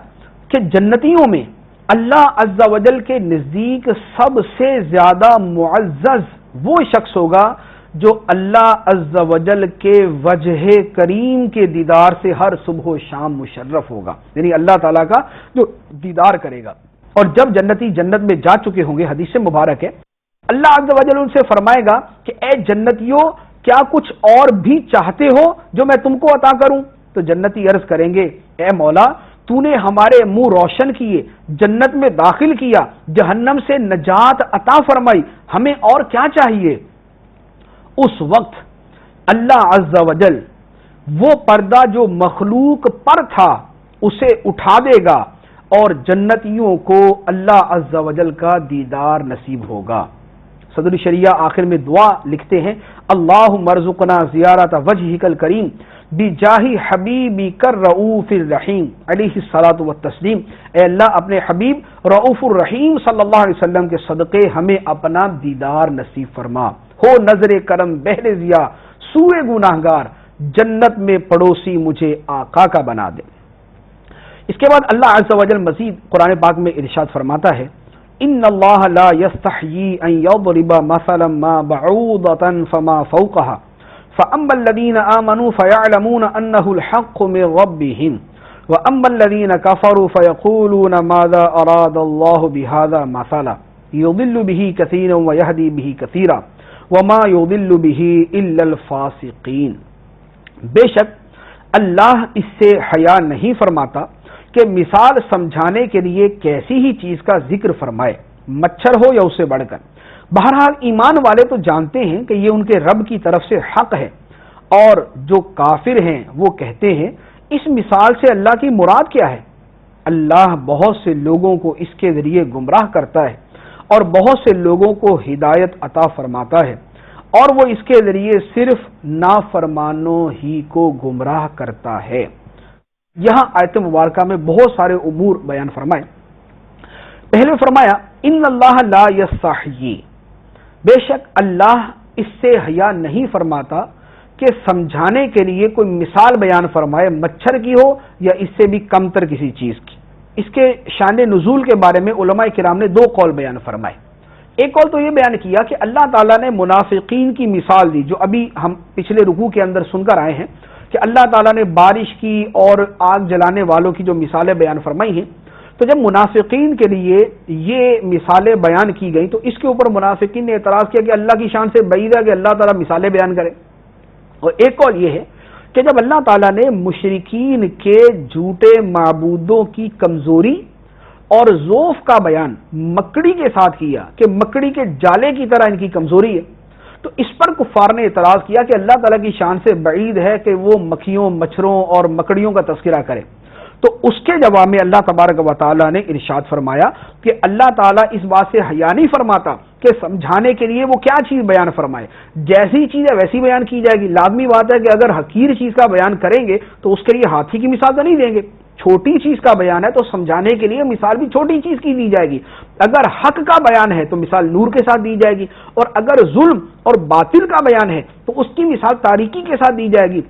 کہ جنتیوں میں اللہ عز و جل کے نزدیک سب سے زیادہ معزز وہ شخص ہوگا جو اللہ عز و جل کے وجہ کریم کے دیدار سے ہر صبح و شام مشرف ہوگا، یعنی اللہ تعالیٰ کا جو دیدار کرے گا۔ اور جب جنتی جنت میں جا چکے ہوں گے، حدیث مبارک ہے، اللہ عز و جل ان سے فرمائے گا کہ اے جنتیوں کیا کچھ اور بھی چاہتے ہو جو میں تم کو عطا کروں؟ تو جنتی عرض کریں گے اے مولا تو نے ہمارے منہ روشن کیے، جنت میں داخل کیا، جہنم سے نجات عطا فرمائی، ہمیں اور کیا چاہیے؟ اس وقت اللہ عز و جل وہ پردہ جو مخلوق پر تھا اسے اٹھا دے گا اور جنتیوں کو اللہ عز و جل کا دیدار نصیب ہوگا۔ صدر شریعہ آخر میں دعا لکھتے ہیں اللہم ارزقنا زیارت وجہک الکریم بجاہ حبیبک الرؤوف الرحیم علیہ الصلاۃ والتسلیم، اے اللہ اپنے حبیب رؤوف الرحیم صلی اللہ علیہ وسلم کے صدقے ہمیں اپنا دیدار نصیب فرما، ہو نظر کرم بہر ضیا سوئے گناہگار، جنت میں پڑوسی مجھے آقا کا بنا دے۔ اس کے بعد اللہ عز و جل مزید قرآن پاک میں ارشاد فرماتا ہے ان اللہ لا یستحیی ان یضرب مثلا ما بعوضۃ فما فوقها فاما الذین آمنوا فیعلمون انه الحق من ربهم واما الذین کفروا فیقولون ماذا اراد اللہ بهذا مثلا یضل به کثیرا ویہدی به کثیرا وما یضل به الا الفاسقین۔ بے شک اللہ اس سے حیا نہیں فرماتا کہ مثال سمجھانے کے لیے کیسی ہی چیز کا ذکر فرمائے، مچھر ہو یا اسے بڑھ کر۔ بہرحال ایمان والے تو جانتے ہیں کہ یہ ان کے رب کی طرف سے حق ہے، اور جو کافر ہیں وہ کہتے ہیں اس مثال سے اللہ کی مراد کیا ہے؟ اللہ بہت سے لوگوں کو اس کے ذریعے گمراہ کرتا ہے اور بہت سے لوگوں کو ہدایت عطا فرماتا ہے، اور وہ اس کے ذریعے صرف نافرمانوں ہی کو گمراہ کرتا ہے۔ یہاں آیت مبارکہ میں بہت سارے امور بیان فرمائے۔ پہلے فرمایا ان اللہ لا یستحیی، بے شک اللہ اس سے حیا نہیں فرماتا کہ سمجھانے کے لیے کوئی مثال بیان فرمائے، مچھر کی ہو یا اس سے بھی کمتر کسی چیز کی۔ اس کے شان نزول کے بارے میں علماء کرام نے دو قول بیان فرمائے۔ ایک قول تو یہ بیان کیا کہ اللہ تعالیٰ نے منافقین کی مثال دی، جو ابھی ہم پچھلے رکوع کے اندر سن کر آئے ہیں کہ اللہ تعالیٰ نے بارش کی اور آگ جلانے والوں کی جو مثالیں بیان فرمائی ہیں، تو جب منافقین کے لیے یہ مثالیں بیان کی گئیں تو اس کے اوپر منافقین نے اعتراض کیا کہ اللہ کی شان سے بعید ہے کہ اللہ تعالیٰ مثالیں بیان کرے۔ اور ایک قول یہ ہے کہ جب اللہ تعالیٰ نے مشرکین کے جھوٹے معبودوں کی کمزوری اور ضعف کا بیان مکڑی کے ساتھ کیا کہ مکڑی کے جالے کی طرح ان کی کمزوری ہے، تو اس پر کفار نے اعتراض کیا کہ اللہ تعالیٰ کی شان سے بعید ہے کہ وہ مکھیوں، مچھروں اور مکڑیوں کا تذکرہ کرے۔ تو اس کے جواب میں اللہ تبارک و تعالیٰ نے ارشاد فرمایا کہ اللہ تعالیٰ اس بات سے حیا نہیں فرماتا کہ سمجھانے کے لیے وہ کیا چیز بیان فرمائے، جیسی چیز ہے ویسی بیان کی جائے گی۔ لازمی بات ہے کہ اگر حقیر چیز کا بیان کریں گے تو اس کے لیے ہاتھی کی مثال تو نہیں دیں گے، چھوٹی چیز کا بیان ہے تو سمجھانے کے لیے مثال بھی چھوٹی چیز کی دی جائے گی۔ اگر حق کا بیان ہے تو مثال نور کے ساتھ دی جائے گی، اور اگر ظلم اور باطل کا بیان ہے تو اس کی مثال تاریکی کے ساتھ دی جائے گی۔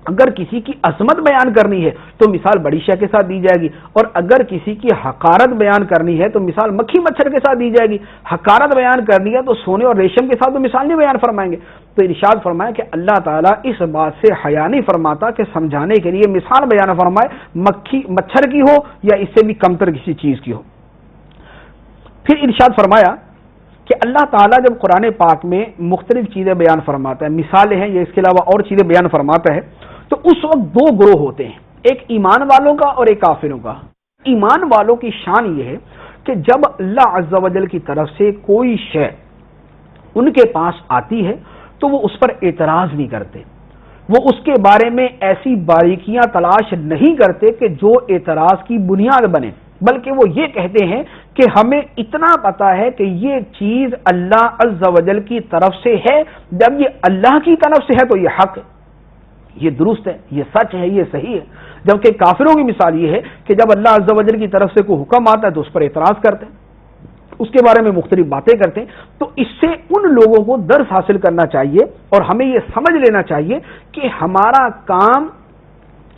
اگر کسی کی عظمت بیان کرنی ہے تو مثال بڑی شے کے ساتھ دی جائے گی، اور اگر کسی کی حقارت بیان کرنی ہے تو مثال مکھی مچھر کے ساتھ دی جائے گی۔ حقارت بیان کرنی ہے تو سونے اور ریشم کے ساتھ تو مثال نہیں بیان فرمائیں گے۔ تو ارشاد فرمایا کہ اللہ تعالیٰ اس بات سے حیا نہیں فرماتا کہ سمجھانے کے لیے مثال بیان فرمائے، مچھر کی ہو یا اس سے بھی کمتر کسی چیز کی ہو۔ پھر ارشاد فرمایا کہ اللہ تعالیٰ جب قرآن پاک میں مختلف چیزیں بیان فرماتا ہے، مثالیں ہیں یا اس کے علاوہ اور چیزیں بیان فرماتا ہے، تو اس وقت دو گروہ ہوتے ہیں، ایک ایمان والوں کا اور ایک کافروں کا۔ ایمان والوں کی شان یہ ہے کہ جب اللہ عز و جل کی طرف سے کوئی شے ان کے پاس آتی ہے تو وہ اس پر اعتراض نہیں کرتے، وہ اس کے بارے میں ایسی باریکیاں تلاش نہیں کرتے کہ جو اعتراض کی بنیاد بنے، بلکہ وہ یہ کہتے ہیں کہ ہمیں اتنا پتا ہے کہ یہ چیز اللہ عز و جل کی طرف سے ہے، جب یہ اللہ کی طرف سے ہے تو یہ حق ہے، یہ درست ہے، یہ سچ ہے، یہ صحیح ہے۔ جبکہ کافروں کی مثال یہ ہے کہ جب اللہ عز و جل کی طرف سے کوئی حکم آتا ہے تو اس پر اعتراض کرتے ہیں، اس کے بارے میں مختلف باتیں کرتے ہیں۔ تو اس سے ان لوگوں کو درس حاصل کرنا چاہیے اور ہمیں یہ سمجھ لینا چاہیے کہ ہمارا کام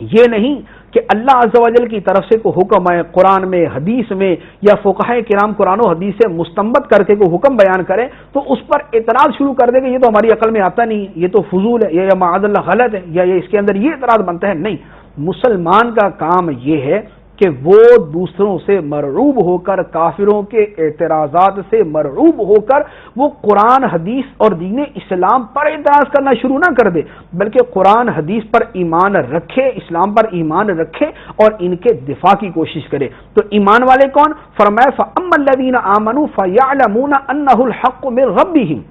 یہ نہیں کہ اللہ عز و جل کی طرف سے کوئی حکم ہے قرآن میں، حدیث میں، یا فقہائے کرام قرآن و حدیث سے مستنبط کر کے کوئی حکم بیان کرے تو اس پر اعتراض شروع کر دے کہ یہ تو ہماری عقل میں آتا نہیں، یہ تو فضول ہے، یا معاذ اللہ غلط ہے، یا اس کے اندر یہ اعتراض بنتا ہے۔ نہیں، مسلمان کا کام یہ ہے کہ وہ دوسروں سے مرعوب ہو کر، کافروں کے اعتراضات سے مرعوب ہو کر وہ قرآن حدیث اور دین اسلام پر اعتراض کرنا شروع نہ کر دے، بلکہ قرآن حدیث پر ایمان رکھے، اسلام پر ایمان رکھے اور ان کے دفاع کی کوشش کرے۔ تو ایمان والے کون؟ فرمایا فَأَمَّا الَّذِينَ آمَنُوا فَيَعْلَمُونَ أَنَّهُ الْحَقُّ مِنْ رَبِّهِمْ،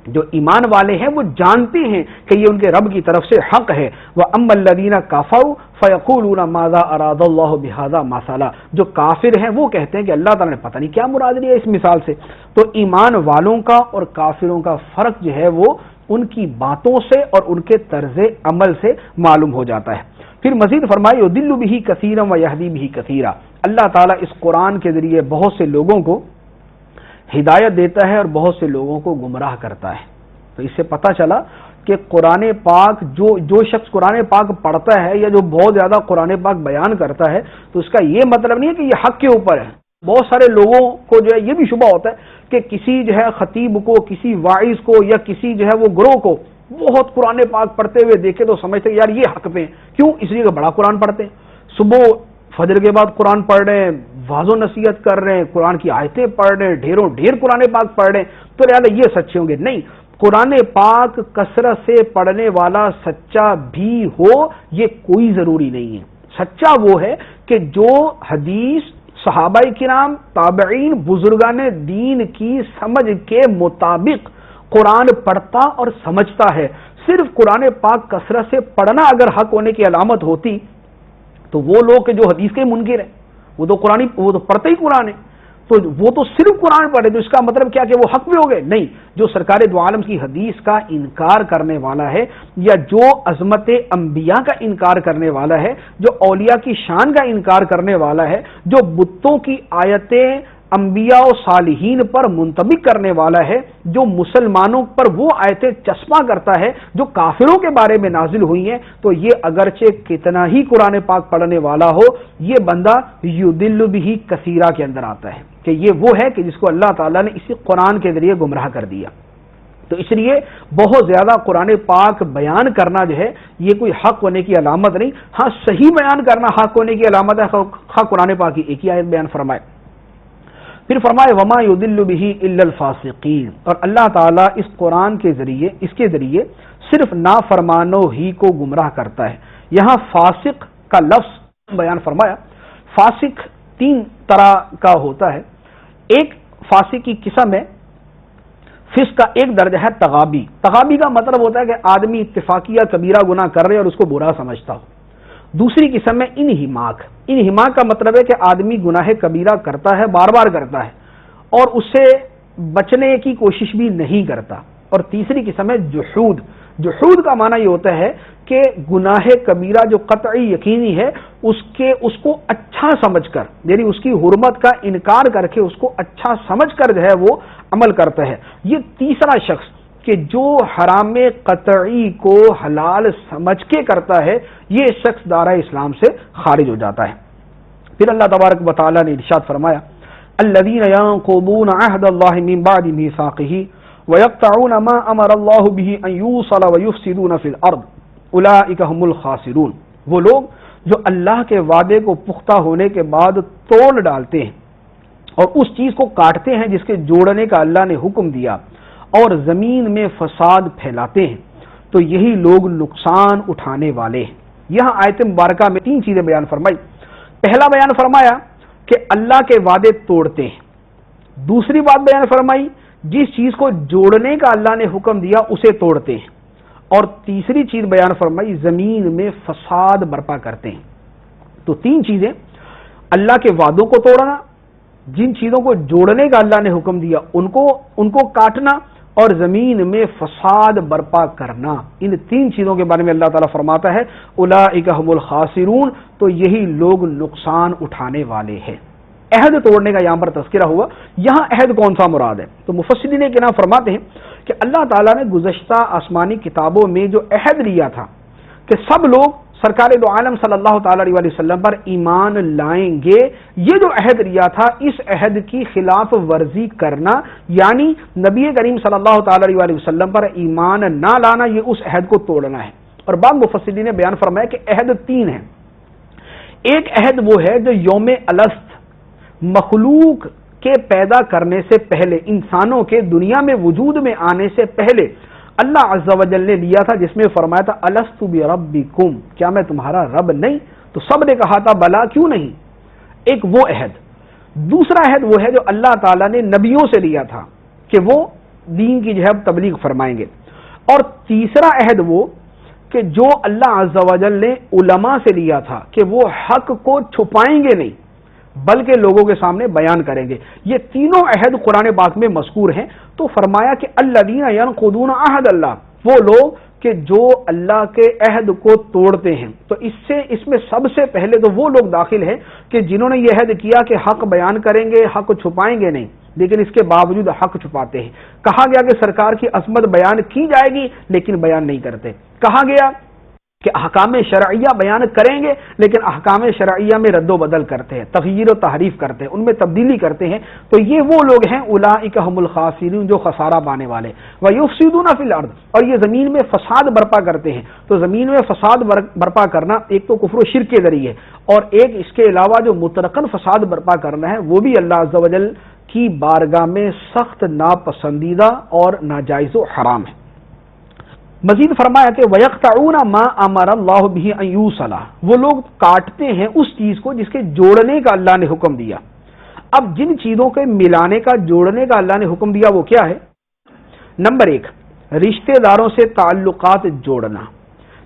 جو ایمان والے ہیں وہ جانتے ہیں کہ یہ ان کے رب کی طرف سے حق ہے۔ وَأَمَّا الَّذِينَ كَفَرُوا فَيَقُولُونَ مَاذَا أَرَادَ اللَّهُ بِهَذَا مَثَلًا، جو کافر ہیں وہ کہتے ہیں کہ اللہ تعالیٰ نے پتہ نہیں کیا مراد لیا اس مثال سے۔ تو ایمان والوں کا اور کافروں کا فرق جو ہے وہ ان کی باتوں سے اور ان کے طرز عمل سے معلوم ہو جاتا ہے۔ پھر مزید فرمائے يُضِلُّ بِهِ كَثِيرًا وَيَهْدِي بِهِ كَثِيرًا، اللہ تعالیٰ اس قرآن کے ذریعے بہت سے لوگوں کو ہدایت دیتا ہے اور بہت سے لوگوں کو گمراہ کرتا ہے۔ تو اس سے پتہ چلا کہ قرآن پاک جو شخص قرآن پاک پڑھتا ہے یا جو بہت زیادہ قرآن پاک بیان کرتا ہے تو اس کا یہ مطلب نہیں ہے کہ یہ حق کے اوپر ہے، بہت سارے لوگوں کو جو ہے یہ بھی شبہ ہوتا ہے کہ کسی جو ہے خطیب کو، کسی واعظ کو یا کسی جو ہے وہ گروہ کو بہت قرآن پاک پڑھتے ہوئے دیکھے تو سمجھتے ہیں یار یہ حق پہ ہیں، کیوں؟ اس لیے کہ بڑا قرآن پڑھتے ہیں، صبح فجر کے بعد قرآن پڑھ رہے ہیں، واضح و نصیحت کر رہے ہیں، قرآن کی آیتیں پڑھ رہے ہیں، ڈھیروں ڈھیر قرآن پاک پڑھ رہے ہیں، تو لہٰذا یہ سچے ہوں گے۔ نہیں، قرآن پاک کثرت سے پڑھنے والا سچا بھی ہو یہ کوئی ضروری نہیں ہے۔ سچا وہ ہے کہ جو حدیث، صحابہ کرام، تابعین، بزرگان دین کی سمجھ کے مطابق قرآن پڑھتا اور سمجھتا ہے۔ صرف قرآن پاک کثرت سے پڑھنا اگر حق ہونے کی علامت ہوتی تو وہ لوگ کہ جو حدیث کے منکر ہیں وہ تو پڑھتے ہی قرآن ہے، تو وہ تو صرف قرآن پڑھے، تو اس کا مطلب کیا کہ وہ حق میں ہو گئے؟ نہیں، جو سرکار دو عالم کی حدیث کا انکار کرنے والا ہے یا جو عظمت انبیاء کا انکار کرنے والا ہے، جو اولیاء کی شان کا انکار کرنے والا ہے، جو بتوں کی آیتیں انبیاء و صالحین پر منطبق کرنے والا ہے، جو مسلمانوں پر وہ آیتیں چسپاں کرتا ہے جو کافروں کے بارے میں نازل ہوئی ہیں، تو یہ اگرچہ کتنا ہی قرآن پاک پڑھنے والا ہو، یہ بندہ یضل بہ کثیرہ کے اندر آتا ہے کہ یہ وہ ہے کہ جس کو اللہ تعالیٰ نے اسی قرآن کے ذریعے گمراہ کر دیا۔ تو اس لیے بہت زیادہ قرآن پاک بیان کرنا جو ہے یہ کوئی حق ہونے کی علامت نہیں۔ ہاں، صحیح بیان کرنا حق ہونے کی علامت ہے، خواہ قرآن پاک کی ایک ہی آیت بیان فرمائے۔ پھر فرمائے وما یضل بہ الا الفاسقین، اور اللہ تعالیٰ اس قرآن کے ذریعے، اس کے ذریعے صرف نافرمانوں ہی کو گمراہ کرتا ہے۔ یہاں فاسق کا لفظ بیان فرمایا۔ فاسق تین طرح کا ہوتا ہے۔ ایک فاسق کی قسم ہے، فسق کا ایک درجہ ہے تغابی۔ تغابی کا مطلب ہوتا ہے کہ آدمی اتفاقیہ کبیرہ گناہ کر رہے اور اس کو برا سمجھتا ہو۔ دوسری قسم ہے انہماک۔ انہماک کا مطلب ہے کہ آدمی گناہ کبیرہ کرتا ہے، بار بار کرتا ہے اور اس سے بچنے کی کوشش بھی نہیں کرتا۔ اور تیسری قسم ہے جحود۔ جحود کا معنی یہ ہوتا ہے کہ گناہ کبیرہ جو قطعی یقینی ہے اس کو اچھا سمجھ کر، یعنی اس کی حرمت کا انکار کر کے اس کو اچھا سمجھ کر جو ہے وہ عمل کرتا ہے۔ یہ تیسرا شخص کہ جو حرام قطعی کو حلال سمجھ کے کرتا ہے، یہ شخص دائرہ اسلام سے خارج ہو جاتا ہے۔ پھر اللہ تبارک و تعالی نے ارشاد فرمایا الذین ینقضون عہد اللہ من بعد میثاقہ ویقطعون ما امر اللہ بہ ان یوصل ویفسدون فی الارض اولئک هم الخاسرون، وہ لوگ جو اللہ کے وعدے کو پختہ ہونے کے بعد توڑ ڈالتے ہیں اور اس چیز کو کاٹتے ہیں جس کے جوڑنے کا اللہ نے حکم دیا اور زمین میں فساد پھیلاتے ہیں، تو یہی لوگ نقصان اٹھانے والے ہیں۔ یہاں آیت مبارکہ میں تین چیزیں بیان فرمائی۔ پہلا بیان فرمایا کہ اللہ کے وعدے توڑتے ہیں۔ دوسری بات بیان فرمائی جس چیز کو جوڑنے کا اللہ نے حکم دیا اسے توڑتے ہیں۔ اور تیسری چیز بیان فرمائی زمین میں فساد برپا کرتے ہیں۔ تو تین چیزیں، اللہ کے وعدوں کو توڑنا، جن چیزوں کو جوڑنے کا اللہ نے حکم دیا ان کو کاٹنا، اور زمین میں فساد برپا کرنا۔ ان تین چیزوں کے بارے میں اللہ تعالیٰ فرماتا ہے اولئک هم الخاسرون، تو یہی لوگ نقصان اٹھانے والے ہیں۔ عہد توڑنے کا یہاں پر تذکرہ ہوا۔ یہاں عہد کون سا مراد ہے؟ تو مفسرین کرام فرماتے ہیں کہ اللہ تعالیٰ نے گزشتہ آسمانی کتابوں میں جو عہد لیا تھا کہ سب لوگ سرکار دو عالم صلی اللہ تعالی علیہ وسلم پر ایمان لائیں گے، یہ جو عہد لیا تھا اس عہد کی خلاف ورزی کرنا، یعنی نبی کریم صلی اللہ تعالی علیہ وسلم پر ایمان نہ لانا، یہ اس عہد کو توڑنا ہے۔ اور بعض مفسرین نے بیان فرمایا کہ عہد تین ہیں۔ ایک عہد وہ ہے جو یوم الست، مخلوق کے پیدا کرنے سے پہلے، انسانوں کے دنیا میں وجود میں آنے سے پہلے اللہ عز و جل نے لیا تھا، جس میں فرمایا تھا الست بربکم، کیا میں تمہارا رب نہیں؟ تو سب نے کہا تھا بلا، کیوں نہیں۔ ایک وہ عہد۔ دوسرا عہد وہ ہے جو اللہ تعالیٰ نے نبیوں سے لیا تھا کہ وہ دین کی جو ہے تبلیغ فرمائیں گے۔ اور تیسرا عہد وہ کہ جو اللہ عز و جل نے علماء سے لیا تھا کہ وہ حق کو چھپائیں گے نہیں بلکہ لوگوں کے سامنے بیان کریں گے۔ یہ تینوں عہد قرآن پاک میں مذکور ہیں۔ تو فرمایا کہ الذین ینقضون عہد اللہ، وہ لوگ کہ جو اللہ کے عہد کو توڑتے ہیں۔ تو اس میں سب سے پہلے تو وہ لوگ داخل ہیں کہ جنہوں نے یہ عہد کیا کہ حق بیان کریں گے، حق چھپائیں گے نہیں، لیکن اس کے باوجود حق چھپاتے ہیں۔ کہا گیا کہ سرکار کی عظمت بیان کی جائے گی لیکن بیان نہیں کرتے۔ کہا گیا کہ احکام شرعیہ بیان کریں گے لیکن احکام شرعیہ میں رد و بدل کرتے ہیں، تغییر و تحریف کرتے ہیں، ان میں تبدیلی کرتے ہیں، تو یہ وہ لوگ ہیں اولئک هم الخاسرون، جو خسارہ پانے والے، ویفسدون فی الارض، اور یہ زمین میں فساد برپا کرتے ہیں۔ تو زمین میں فساد برپا کرنا ایک تو کفر و شرک کے ذریعے، اور ایک اس کے علاوہ جو مطلقاً فساد برپا کرنا ہے وہ بھی اللہ عز و جل کی بارگاہ میں سخت ناپسندیدہ اور ناجائز و حرام ہے۔ مزید فرمایا کہ وَيَقْطَعُونَ مَا أَمَرَ اللَّهُ بِهِ أَن يُوصَلَ، وہ لوگ کاٹتے ہیں اس چیز کو جس کے جوڑنے کا اللہ نے حکم دیا۔ اب جن چیزوں کے ملانے کا، جوڑنے کا اللہ نے حکم دیا وہ کیا ہے؟ نمبر 1 رشتہ داروں سے تعلقات جوڑنا،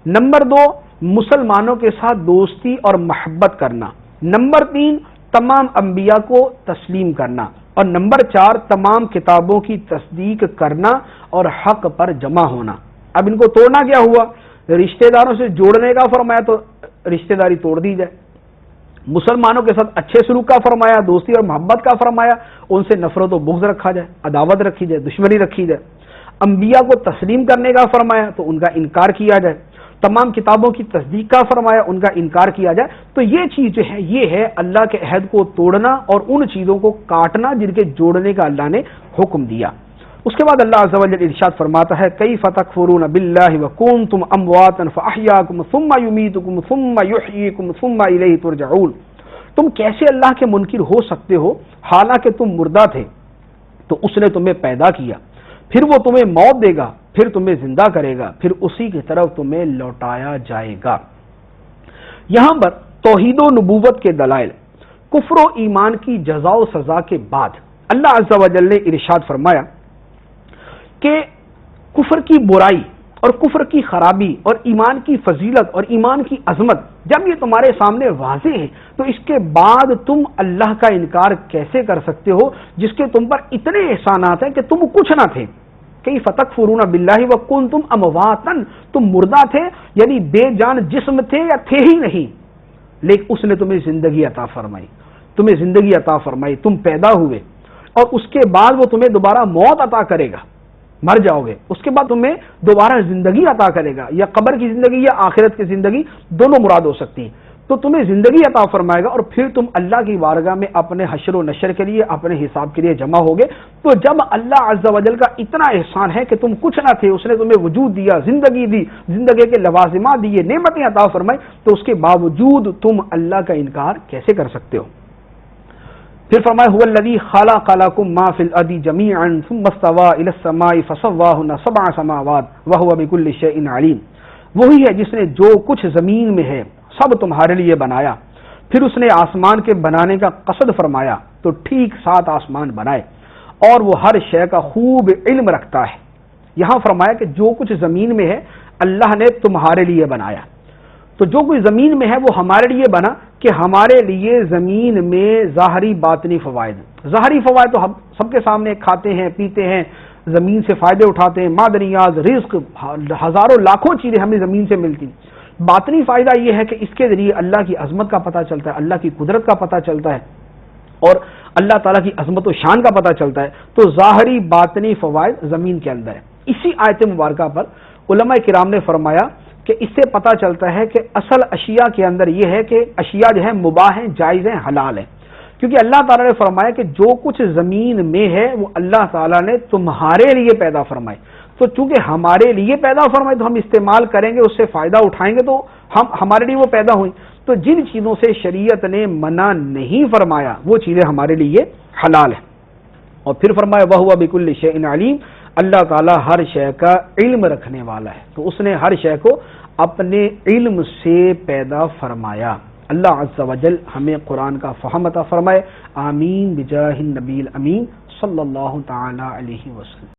نمبر 2 مسلمانوں کے ساتھ دوستی اور محبت کرنا، نمبر 3 تمام انبیاء کو تسلیم کرنا، اور نمبر 4 تمام کتابوں کی تصدیق کرنا اور حق پر جمع ہونا۔ اب ان کو توڑنا کیا ہوا؟ رشتہ داروں سے جوڑنے کا فرمایا تو رشتہ داری توڑ دی جائے، مسلمانوں کے ساتھ اچھے سلوک کا فرمایا، دوستی اور محبت کا فرمایا، ان سے نفرت و بغض رکھا جائے، عداوت رکھی جائے، دشمنی رکھی جائے، انبیاء کو تسلیم کرنے کا فرمایا تو ان کا انکار کیا جائے، تمام کتابوں کی تصدیق کا فرمایا، ان کا انکار کیا جائے۔ تو یہ چیز جو ہے یہ ہے اللہ کے عہد کو توڑنا اور ان چیزوں کو کاٹنا جن کے جوڑنے کا اللہ نے حکم دیا۔ اس کے بعد اللہ عز و جل ارشاد فرماتا ہے کیف تکفرون باللہ وکنتم امواتا فاحیاکم ثم یمیتکم ثم یحییکم ثم الیہ ترجعون، تم کیسے اللہ کے منکر ہو سکتے ہو حالانکہ تم مردہ تھے تو اس نے تمہیں پیدا کیا، پھر وہ تمہیں موت دے گا، پھر تمہیں زندہ کرے گا، پھر اسی کی طرف تمہیں لوٹایا جائے گا۔ یہاں پر توحید و نبوت کے دلائل، کفر و ایمان کی جزا و سزا کے بعد اللہ عز و جل نے ارشاد فرمایا کہ کفر کی برائی اور کفر کی خرابی اور ایمان کی فضیلت اور ایمان کی عظمت جب یہ تمہارے سامنے واضح ہے تو اس کے بعد تم اللہ کا انکار کیسے کر سکتے ہو جس کے تم پر اتنے احسانات ہیں کہ تم کچھ نہ تھے۔ کیف تکفرون باللہ وکنتم امواتا، تم مردہ تھے یعنی بے جان جسم تھے یا تھے ہی نہیں، لیکن اس نے تمہیں زندگی عطا فرمائی، تمہیں زندگی عطا فرمائی، تم پیدا ہوئے، اور اس کے بعد وہ تمہیں دوبارہ موت عطا کرے گا، مر جاؤ گے، اس کے بعد تمہیں دوبارہ زندگی عطا کرے گا، یا قبر کی زندگی یا آخرت کی زندگی دونوں مراد ہو سکتی ہیں، تو تمہیں زندگی عطا فرمائے گا، اور پھر تم اللہ کی بارگاہ میں اپنے حشر و نشر کے لیے، اپنے حساب کے لیے جمع ہوگے۔ تو جب اللہ عز و جل کا اتنا احسان ہے کہ تم کچھ نہ تھے، اس نے تمہیں وجود دیا، زندگی دی، زندگی کے لوازمات دیے، نعمتیں عطا فرمائی، تو اس کے باوجود تم اللہ کا انکار کیسے کر سکتے ہو؟ پھر فرمایا هو الذی خلق لکم ما فی الارض جمیعا ثم استوى الی السماء فسواہن 7 سماوات وهو بكل شیء علیم، وہی ہے جس نے جو کچھ زمین میں ہے سب تمہارے لیے بنایا، پھر اس نے آسمان کے بنانے کا قصد فرمایا تو ٹھیک 7 آسمان بنائے، اور وہ ہر شے کا خوب علم رکھتا ہے۔ یہاں فرمایا کہ جو کچھ زمین میں ہے اللہ نے تمہارے لیے بنایا، تو جو کوئی زمین میں ہے وہ ہمارے لیے بنا کہ ہمارے لیے زمین میں ظاہری باطنی فوائد، ظاہری فوائد تو ہم سب کے سامنے کھاتے ہیں، پیتے ہیں، زمین سے فائدے اٹھاتے ہیں، معدنیات، رزق، ہزاروں لاکھوں چیزیں ہمیں زمین سے ملتی۔ باطنی فائدہ یہ ہے کہ اس کے ذریعے اللہ کی عظمت کا پتہ چلتا ہے، اللہ کی قدرت کا پتہ چلتا ہے، اور اللہ تعالیٰ کی عظمت و شان کا پتہ چلتا ہے۔ تو ظاہری باطنی فوائد زمین کے اندر ہے۔ اسی آیت مبارکہ پر علماء کرام نے فرمایا کہ اس سے پتہ چلتا ہے کہ اصل اشیاء کے اندر یہ ہے کہ اشیاء جو ہیں مباح ہیں، جائز ہیں، حلال ہیں، کیونکہ اللہ تعالیٰ نے فرمایا کہ جو کچھ زمین میں ہے وہ اللہ تعالیٰ نے تمہارے لیے پیدا فرمائے، تو چونکہ ہمارے لیے پیدا فرمائے تو ہم استعمال کریں گے، اس سے فائدہ اٹھائیں گے، تو ہمارے لیے وہ پیدا ہوئی۔ تو جن چیزوں سے شریعت نے منع نہیں فرمایا وہ چیزیں ہمارے لیے حلال ہیں۔ اور پھر فرمایا وَهُوَ بِكُلِّ شَيْءٍ عَلِيمٌ، اللہ تعالیٰ ہر شے کا علم رکھنے والا ہے، تو اس نے ہر شے کو اپنے علم سے پیدا فرمایا۔ اللہ عز و جل ہمیں قرآن کا فہم عطا فرمائے، آمین بجاہ النبی الامین صلی اللہ تعالی علیہ وسلم۔